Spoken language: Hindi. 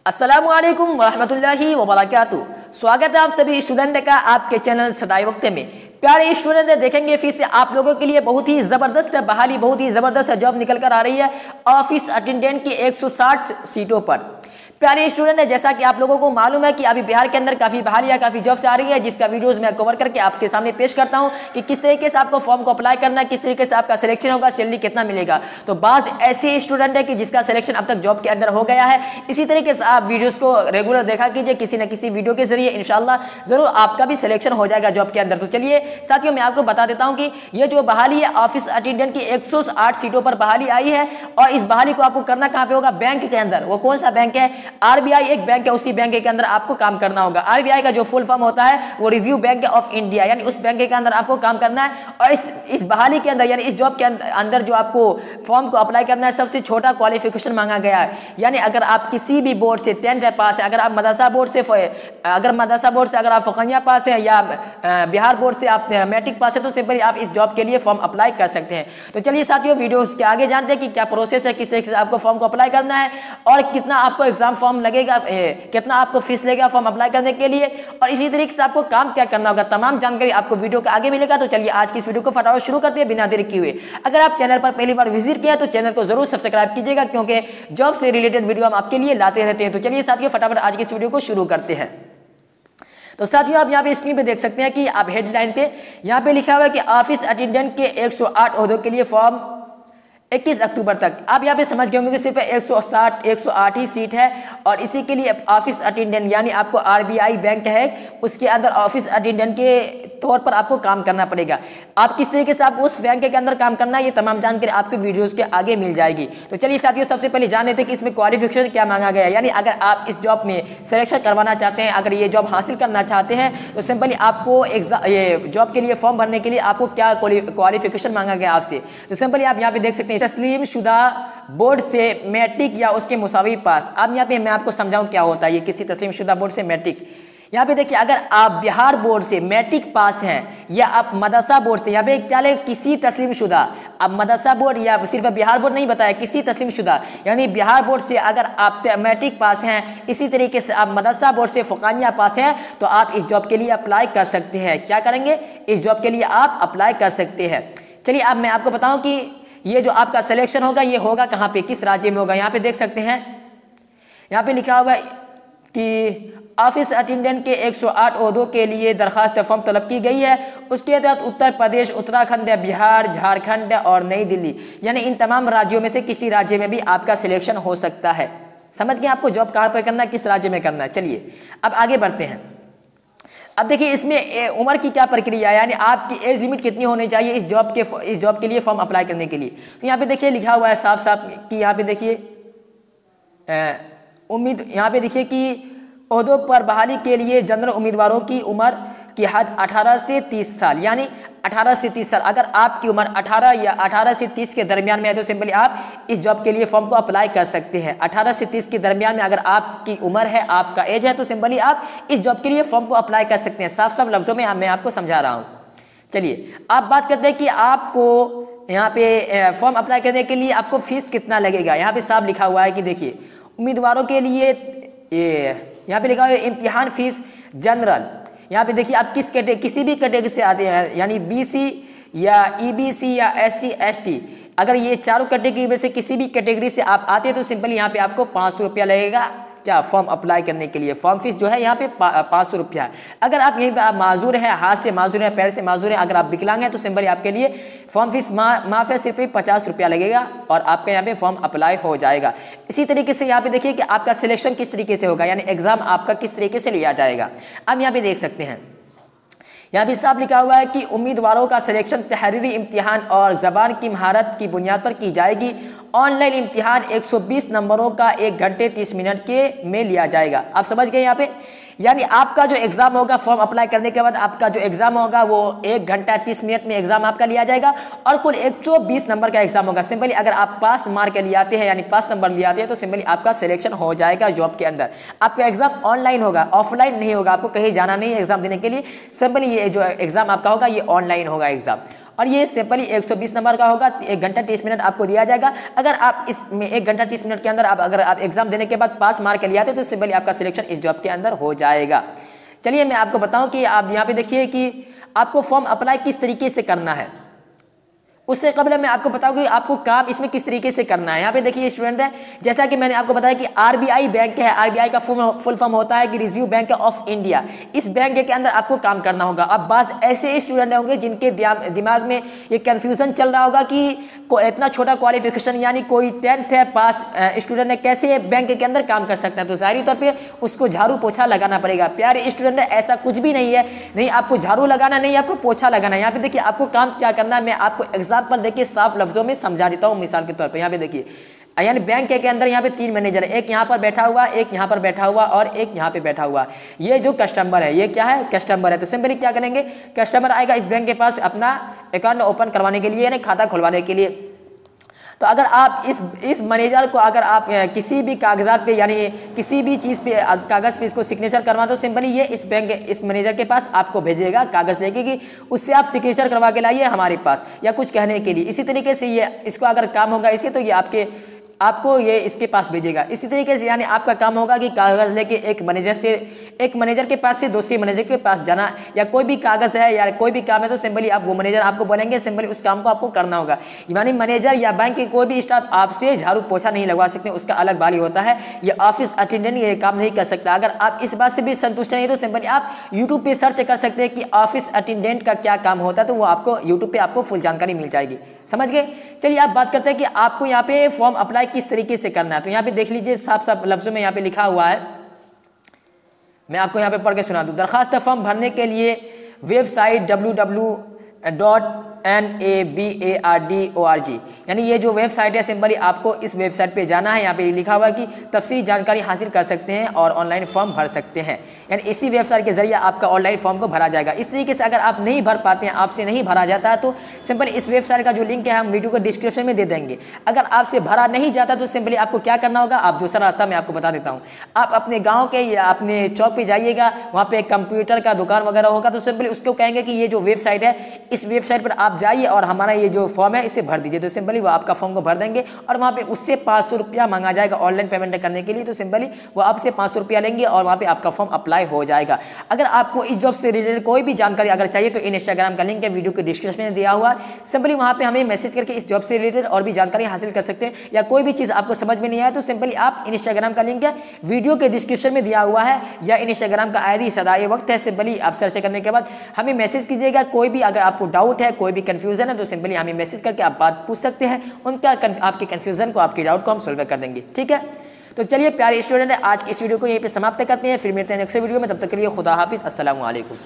अस्सलामु अलैकुम वरहमतुल्लाहि वबरकातुहू। स्वागत है आप सभी स्टूडेंट का आपके चैनल सदाई वक्त में। प्यारे स्टूडेंट देखेंगे फिर से आप लोगों के लिए बहुत ही ज़बरदस्त बहाली, बहुत ही ज़बरदस्त जॉब निकल कर आ रही है ऑफिस अटेंडेंट की 160 सीटों पर। प्यारे स्टूडेंट है, जैसा कि आप लोगों को मालूम है कि अभी बिहार के अंदर काफ़ी बहालियाँ, काफ़ी जॉब्स आ रही है, जिसका वीडियोस मैं कवर करके आपके सामने पेश करता हूं कि किस तरीके से आपको फॉर्म को अप्लाई करना है, किस तरीके से आपका सिलेक्शन होगा, सैलरी कितना मिलेगा। तो बाज़ ऐसे स्टूडेंट है कि जिसका सिलेक्शन अब तक जॉब के अंदर हो गया है। इसी तरीके से आप वीडियोज़ को रेगुलर देखा कीजिए, किसी न किसी वीडियो के जरिए इंशाल्लाह ज़रूर आपका भी सिलेक्शन हो जाएगा जॉब के अंदर। तो चलिए साथियों, मैं आपको बता देता हूँ कि ये जो बहाली है ऑफिस अटेंडेंट की 108 सीटों पर बहाली आई है। और इस बहाली को आपको करना कहाँ पे होगा? बैंक के अंदर। वो कौन सा बैंक है? आरबीआई एक बैंक है, उसी बैंक के अंदर आपको काम करना होगा। आरबीआई का जो फुल फॉर्म होता है वो रिजर्व बैंक ऑफ इंडिया, यानी उस बैंक के अंदर आपको काम करना है। और इस बहाली के अंदर यानी इस जॉब के अंदर जो आपको फॉर्म को अप्लाई करना है, सबसे छोटा क्वालिफिकेशन मांगा गया है। यानी अगर आप किसी भी बोर्ड से 10th पास है, अगर आप मदरसा बोर्ड से अगर आप फकनिया पास है या बिहार बोर्ड से आप मैट्रिक पास है, तो सिंपली आप इस जॉब के लिए फॉर्म अप्लाई कर सकते हैं। तो चलिए साथियों, वीडियो के आगे जानते हैं कि क्या प्रोसेस है, किस तरीके से आपको फॉर्म को अप्लाई करना है और कितना आपको एग्जाम फॉर्म लगेगा, कितना आपको फीस लगेगा फॉर्म अप्लाई करने के लिए, और इसी तरीके से आपको काम क्या करना होगा। तमाम जानकारी आपको वीडियो के आगे मिलेगा। तो चलिए आज की इस वीडियो को फटाफट शुरू करते हैं बिना देरी किए हुए। अगर आप चैनल पर पहली बार विजिट किया तो चैनल को जरूर सब्सक्राइब कीजिएगा, क्योंकि जॉब से रिलेटेड वीडियो हम आपके लिए लाते रहते हैं। तो चलिए साथियों, फटाफट आज की इस वीडियो को शुरू करते हैं। तो साथियों, आप यहाँ पे स्क्रीन पे देख सकते हैं कि आप हेडलाइन पे यहाँ पे लिखा हुआ है कि ऑफिस अटेंडेंट के 108 ओहदों के लिए फॉर्म 21 अक्टूबर तक। आप यहाँ पे समझ गए होंगे कि सिर्फ 108 ही सीट है। और इसी के लिए ऑफिस अटेंडेंट यानी आपको आरबीआई बैंक है, उसके अंदर ऑफिस अटेंडेंट के तौर पर आपको काम करना पड़ेगा। आप किस तरीके से आप उस बैंक के अंदर काम करना है, ये तमाम जानकारी आपके वीडियोस के आगे मिल जाएगी। तो चलिए साथियों, सबसे पहले जान लेते हैं कि इसमें क्वालिफिकेशन क्या मांगा गया है। यानी अगर आप इस जॉब में सिलेक्शन करवाना चाहते हैं, अगर ये जॉब हासिल करना चाहते हैं, तो सिंपली आपको ये जॉब के लिए फॉर्म भरने के लिए आपको क्या क्वालिफिकेशन मांगा गया आपसे। तो सिंपली आप यहाँ पे देख सकते हैं तस्लीम शुदा बोर्ड से मैट्रिक या उसके मुसावी पास। अब यहाँ पे मैं आपको समझाऊं क्या होता है ये किसी तस्लीम शुदा बोर्ड से मैट्रिक। यहाँ पे देखिए, अगर आप बिहार बोर्ड से मैट्रिक पास हैं या आप मदरसा बोर्ड से, यहाँ पे क्या ले किसी तस्लीम शुदा, आप मदरसा बोर्ड या सिर्फ बिहार बोर्ड नहीं बताया, किसी तस्लीम शुदा यानी बिहार बोर्ड से अगर आप मैट्रिक पास हैं, इसी तरीके से आप मदरसा बोर्ड से फकानिया पास हैं, तो आप इस जॉब के लिए अप्लाई कर सकते हैं। क्या करेंगे? इस जॉब के लिए आप अप्लाई कर सकते हैं। चलिए अब मैं आपको बताऊँ कि ये जो आपका सिलेक्शन होगा ये होगा कहाँ पे, किस राज्य में होगा। यहाँ पे देख सकते हैं, यहाँ पे लिखा हुआ है कि ऑफिस अटेंडेंट के 108 ओहदों के लिए दरखास्त फॉर्म तलब की गई है। उसके तहत उत्तर प्रदेश, उत्तराखंड, बिहार, झारखंड और नई दिल्ली यानी इन तमाम राज्यों में से किसी राज्य में भी आपका सिलेक्शन हो सकता है। समझ गए आपको जॉब कहाँ पर करना है, किस राज्य में करना है। चलिए अब आगे बढ़ते हैं। अब देखिए इसमें उम्र की क्या प्रक्रिया है, यानी आपकी एज लिमिट कितनी होनी चाहिए इस जॉब के लिए फॉर्म अप्लाई करने के लिए। तो यहाँ पे देखिए लिखा हुआ है साफ साफ कि यहाँ पे देखिए यहाँ पे देखिए कि ओहदों पर बहाली के लिए जनरल उम्मीदवारों की उम्र की हद 18 से 30 साल, यानी 18 से 30 साल। अगर आपकी उम्र 18 या 18 से 30 के दरमियान में है तो सिंपली आप इस जॉब के लिए फॉर्म को अप्लाई कर सकते हैं। 18 से 30 के दरमियान में अगर आपकी उम्र है, आपका एज है, तो सिंपली आप इस जॉब के लिए फॉर्म को अप्लाई कर सकते हैं। साफ साफ लफ्ज़ों में मैं आपको समझा रहा हूँ। चलिए आप बात करते हैं कि आपको यहाँ पे फॉर्म अप्लाई करने के लिए आपको फीस कितना लगेगा। यहाँ पे साफ लिखा हुआ है कि देखिए उम्मीदवारों के लिए यहाँ पे लिखा हुआ है इम्तिहान फीस जनरल। यहाँ पे देखिए आप किसी भी कैटेगरी से आते हैं, यानी बीसी या ईबीसी या एससी एसटी, अगर ये चारों कैटेगरी में से किसी भी कैटेगरी से आप आते हैं तो सिंपली यहाँ पे आपको 500 रुपया लगेगा क्या फॉर्म अप्लाई करने के लिए। फॉर्म फीस जो है यहाँ पे 500 रुपया है। अगर आप यहीं पे आप माजूर हैं, हाथ से माजूर हैं, पैर से माजूर हैं, अगर आप विकलांग हैं, तो सिंपली आपके लिए फॉर्म फीस माफ है, सिर्फ 50 रुपया लगेगा और आपका यहाँ पे फॉर्म अप्लाई हो जाएगा। इसी तरीके से यहाँ पे देखिए कि आपका सिलेक्शन किस तरीके से होगा, यानी एग्जाम आपका किस तरीके से लिया जाएगा। अब यहाँ पे देख सकते हैं, यहाँ भी साफ लिखा हुआ है कि उम्मीदवारों का सिलेक्शन तहरीरी इम्तिहान और ज़बान की महारत की बुनियाद पर की जाएगी। ऑनलाइन इम्तिहान 120 नंबरों का 1 घंटे 30 मिनट के में लिया जाएगा। आप समझ गए यहाँ पे, यानी आपका जो एग्ज़ाम होगा फॉर्म अप्लाई करने के बाद आपका जो एग्ज़ाम होगा वो 1 घंटा 30 मिनट में एग्ज़ाम आपका लिया जाएगा और कुल 120 नंबर का एग्ज़ाम होगा। सिंपली अगर आप पास मार्क लिए आते हैं, यानी 5 नंबर लिए आते हैं, तो सिंपली आपका सिलेक्शन हो जाएगा जॉब के अंदर। आपका एग्ज़ाम ऑनलाइन होगा, ऑफलाइन नहीं होगा, आपको कहीं जाना नहीं है एग्ज़ाम देने के लिए। सिंपली ये जो एग्ज़ाम आपका होगा ये ऑनलाइन होगा एग्ज़ाम। और ये सिंपली 120 नंबर का होगा। 1 घंटा 30 मिनट आपको दिया जाएगा। अगर आप इसमें 1 घंटा 30 मिनट के अंदर अगर आप एग्जाम देने के बाद पास मार्क ले आते तो सिंपली आपका सिलेक्शन इस जॉब के अंदर हो जाएगा। चलिए मैं आपको बताऊं कि आप यहाँ पे देखिए कि आपको फॉर्म अप्लाई किस तरीके से करना है। उससे कबल मैं आपको बताऊं कि आपको काम इसमें किस तरीके से करना है। यहाँ पे देखिए स्टूडेंट है, जैसा कि मैंने आपको बताया कि आरबीआई बैंक है, आरबीआई का फुल फॉर्म होता है कि रिजर्व बैंक ऑफ इंडिया। इस बैंक के अंदर आपको काम करना होगा। अब बात ऐसे स्टूडेंट होंगे जिनके दिमाग में ये कंफ्यूजन चल रहा होगा कि इतना छोटा क्वालिफिकेशन यानी कोई 10th है पास स्टूडेंट है कैसे बैंक के अंदर काम कर सकता है। तो जाहिर तौर पर उसको झाड़ू पोछा लगाना पड़ेगा। प्यारे स्टूडेंट है, ऐसा कुछ भी नहीं है, नहीं आपको झाड़ू लगाना, नहीं आपको पोछा लगाना। यहाँ पे देखिए आपको काम क्या करना है, मैं आपको एग्जाम्पल देखिए साफ लफ्जों में समझा देता हूं। मिसाल के तौर पे यहाँ पे देखिए यानी बैंक के अंदर यहाँ पे 3 मैनेजर है, एक यहाँ पर बैठा हुआ, एक यहाँ पर बैठा हुआ और एक यहाँ पे बैठा हुआ। ये जो कस्टमर है, ये क्या है, कस्टमर है। तो सिंपली क्या करेंगे, कस्टमर आएगा इस बैंक के पास अपना अकाउंट ओपन करवाने के लिए यानी खाता खुलवाने के लिए। तो अगर आप इस मैनेजर को अगर आप किसी भी कागजात पे यानी किसी भी चीज़ पे कागज़ पे इसको सिग्नेचर करवा तो सिंपली ये इस मैनेजर के पास आपको भेजेगा कागज़ लेके कि उससे आप सिग्नेचर करवा के लाइए हमारे पास या कुछ कहने के लिए। इसी तरीके से ये इसको अगर काम होगा इसे तो ये आपको ये इसके पास भेजेगा। इसी तरीके से यानी आपका काम होगा कि कागज़ लेके एक मैनेजर के पास से दूसरे मैनेजर के पास जाना, या कोई भी कागज़ है या कोई भी काम है तो सिंपली आप वो मैनेजर आपको बोलेंगे, सिंपली उस काम को आपको करना होगा। यानी मैनेजर या बैंक के कोई भी स्टाफ आपसे झाड़ू पोछा नहीं लगवा सकते, उसका अलग बारी होता है। ये ऑफिस अटेंडेंट ये काम नहीं कर सकता। अगर आप इस बात से भी संतुष्ट नहीं तो सिंपली आप यूट्यूब पर सर्च कर सकते हैं कि ऑफिस अटेंडेंट का क्या काम होता है, तो वो आपको यूट्यूब पर आपको फुल जानकारी मिल जाएगी। समझ गए। चलिए आप बात करते हैं कि आपको यहाँ पे फॉर्म अप्लाई किस तरीके से करना है। तो यहाँ पे देख लीजिए साफ साफ लफ्जों में यहाँ पे लिखा हुआ है, मैं आपको यहाँ पे पढ़ के सुना दूँ। दरखास्त फॉर्म भरने के लिए वेबसाइट www.nabard.org यानी ये जो वेबसाइट है सिंपली आपको इस वेबसाइट पे जाना है। यहाँ पे लिखा हुआ है कि तफसीली जानकारी हासिल कर सकते हैं और ऑनलाइन फॉर्म भर सकते हैं। यानी इसी वेबसाइट के जरिए आपका ऑनलाइन फॉर्म को भरा जाएगा। इस तरीके से अगर आप नहीं भर पाते हैं, आपसे नहीं भरा जाता है तो सिंपली इस वेबसाइट का जो लिंक है हम वीडियो को डिस्क्रिप्शन में दे देंगे। अगर आपसे भरा नहीं जाता तो सिंपली आपको क्या करना होगा, आप दूसरा रास्ता मैं आपको बता देता हूँ। आप अपने गाँव के या अपने चौक पर जाइएगा, वहाँ पर कंप्यूटर का दुकान वगैरह होगा तो सिंपली उसको कहेंगे कि ये जो वेबसाइट है इस वेबसाइट पर आप जाइए और हमारा ये जो फॉर्म है इसे भर दीजिए। तो सिंपली वो आपका फॉर्म को भर देंगे और वहाँ पे उससे 500 रुपया मांगा जाएगा ऑनलाइन पेमेंट करने के लिए। तो सिंपली वो आपसे 500 रुपया लेंगे और वहाँ पे आपका फॉर्म अप्लाई हो जाएगा। अगर आपको इस जॉब से रिलेटेड कोई भी जानकारी अगर चाहिए तो इंस्टाग्राम का लिंक है वीडियो के डिस्क्रिप्शन में दिया हुआ है। सिंपली वहाँ पे हमें मैसेज करके इस जॉब से रिलेटेड और भी जानकारी हासिल कर सकते हैं। या कोई भी चीज़ आपको समझ में नहीं आया तो सिंपली आप इंस्टाग्राम का लिंक है वीडियो के डिस्क्रिप्शन में दिया हुआ है, या इंस्टाग्राम का ID सदाए वक्त है। सिंपली आप सर्च करने के बाद हमें मैसेज कीजिएगा। कोई भी अगर आपको डाउट है, कोई भी कंफ्यूजन है तो सिंपली हमें मैसेज करके आप बात पूछ सकते हैं। आपके कंफ्यूजन को, आपके डाउट को हम सॉल्व कर देंगे। ठीक है, तो चलिए प्यारे स्टूडेंट आज की इस वीडियो को यहीं पे समाप्त करते हैं। फिर मिलते हैं नेक्स्ट वीडियो में, तब तक के लिए खुदा हाफिज़, अस्सलाम वालेकुम।